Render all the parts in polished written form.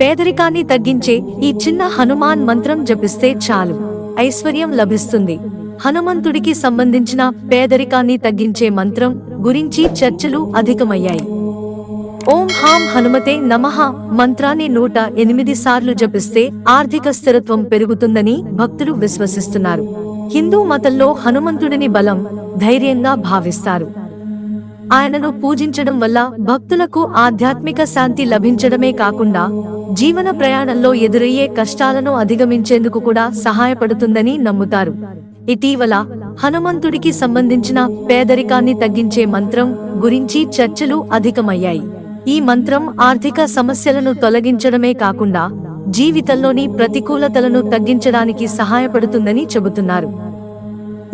పేదరికాన్ని తగ్గించే ఈ చిన్న హనుమాన్ మంత్రం జపిస్తే చాలు ఐశ్వర్యం లభిస్తుంది. హనుమంతుడికి సంబంధించిన పేదరికాన్ని తగ్గించే మంత్రం గురించి చర్చలు అధికమయ్యాయి. ఓం హాం హనుమతే నమః మంత్రాన్ని 108 సార్లు జపిస్తే ఆర్థిక స్థిరత్వం పెరుగుతుందని భక్తులు విశ్వసిస్తున్నారు. హిందూ మతంలో హనుమంతుడిని బలం, ధైర్యంగా భావిస్తారు. ఆయనను పూజించడం వల్ల భక్తులకు ఆధ్యాత్మిక శాంతి లభించడమే కాకుండా జీవన ప్రయాణంలో ఎదురయ్యే కష్టాలను అధిగమించేందుకు కూడా సహాయపడుతుందని నమ్ముతారు. ఇటీవల హనుమంతుడికి సంబంధించిన పేదరికాన్ని తగ్గించే మంత్రం గురించి చర్చలు అధికమయ్యాయి. ఈ మంత్రం ఆర్థిక సమస్యలను తొలగించడమే కాకుండా జీవితంలోని ప్రతికూలతలను తగ్గించడానికి సహాయపడుతుందని చెబుతున్నారు.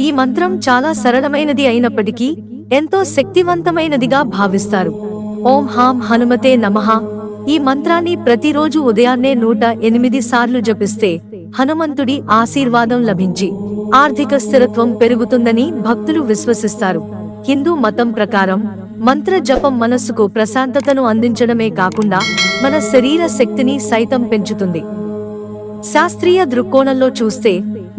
ఈ మంత్రం చాలా సరళమైనది అయినప్పటికీ ఎంతో శక్తివంతమైనదిగా భావిస్తారు. ఓం హాం హనుమతే నమః ఈ మంత్రాన్ని ప్రతిరోజు ఉదయాన్నే 108 సార్లు జపిస్తే హనుమంతుడి ఆశీర్వాదం లభించి ఆర్థిక స్థిరత్వం పెరుగుతుందని భక్తులు విశ్వసిస్తారు. హిందూ మతం ప్రకారం మంత్ర జపం మనస్సుకు ప్రశాంతతను అందించడమే కాకుండా మన శరీర శక్తిని సైతం పెంచుతుంది. శాస్త్రీయ దృక్కోణంలో చూస్తే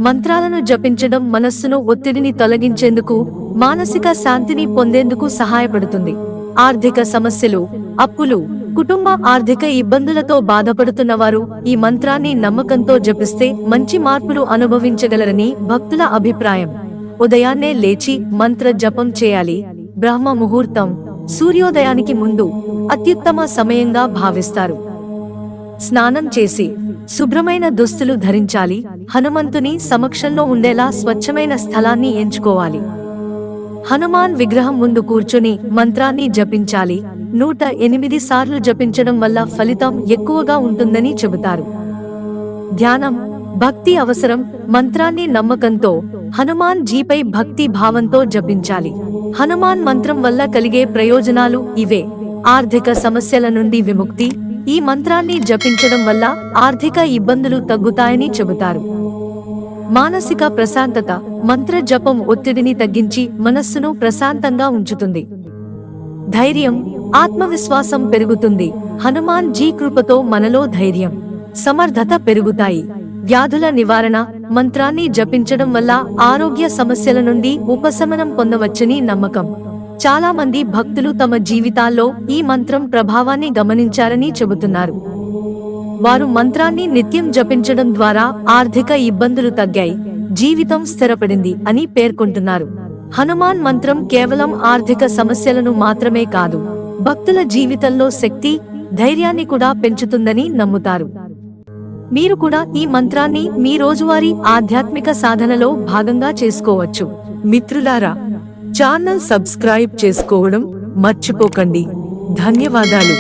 మంత్రాలను జపించడం మనస్సును ఒత్తిడిని తొలగించేందుకు, మానసిక శాంతిని పొందేందుకు సహాయపడుతుంది. ఆర్థిక సమస్యలు, అప్పులు, కుటుంబ ఆర్థిక ఇబ్బందులతో బాధపడుతున్న వారు ఈ మంత్రాన్ని నమ్మకంతో జపిస్తే మంచి మార్పులు అనుభవించగలరని భక్తుల అభిప్రాయం. ఉదయాన్నే లేచి మంత్ర జపం చేయాలి. బ్రహ్మ ముహూర్తం, సూర్యోదయానికి ముందు అత్యుత్తమ సమయంగా భావిస్తారు. స్నానం చేసి శుభ్రమైన దుస్తులు ధరించాలి. హనుమంతుని సమక్షంలో ఉండేలా స్వచ్ఛమైన స్థలాన్ని ఎంచుకోవాలి. హనుమాన్ విగ్రహం ముందు కూర్చుని మంత్రాన్ని జపించాలి. 108 సార్లు జపించడం వల్ల ఫలితం ఎక్కువగా ఉంటుందని చెబుతారు. ధ్యానం, భక్తి అవసరం. మంత్రాన్ని నమ్మకంతో, హనుమాన్ జీపై భక్తి భావంతో జపించాలి. హనుమాన్ మంత్రం వల్ల కలిగే ప్రయోజనాలు ఇవే: ఆర్థిక సమస్యల నుండి విముక్తి. ఈ మంత్రాన్ని జపించడం వల్ల ఆర్థిక ఇబ్బందులు తగ్గుతాయని చెబుతారు. మానసిక ప్రశాంతత. మంత్ర జపం ఒత్తిడిని తగ్గించి మనస్సును ప్రశాంతంగా ఉంచుతుంది. ధైర్యం, ఆత్మవిశ్వాసం పెరుగుతుంది. హనుమాన్ జీ కృపతో మనలో ధైర్యం, సమర్థత పెరుగుతాయి. వ్యాధుల నివారణ. మంత్రాన్ని జపించడం వల్ల ఆరోగ్య సమస్యల నుండి ఉపశమనం పొందవచ్చని నమ్మకం. చాలా మంది భక్తులు తమ జీవితాల్లో ఈ మంత్రం ప్రభావాన్ని గమనించారని చెబుతున్నారు. వారు మంత్రాన్ని నిత్యం జపించడం ద్వారా ఆర్థిక ఇబ్బందులు తగ్గాయి, జీవితం స్థిరపడింది అని పేర్కొంటున్నారు. హనుమాన్ మంత్రం కేవలం ఆర్థిక సమస్యలను మాత్రమే కాదు, భక్తుల జీవితంలో శక్తి, ధైర్యాన్ని కూడా పెంచుతుందని నమ్ముతారు. మీరు కూడా ఈ మంత్రాన్ని మీ రోజువారీ ఆధ్యాత్మిక సాధనలో భాగంగా చేసుకోవచ్చు. మిత్రులారా, ఛానల్ సబ్స్క్రైబ్ చేసుకోవడం మర్చిపోకండి. ధన్యవాదాలు.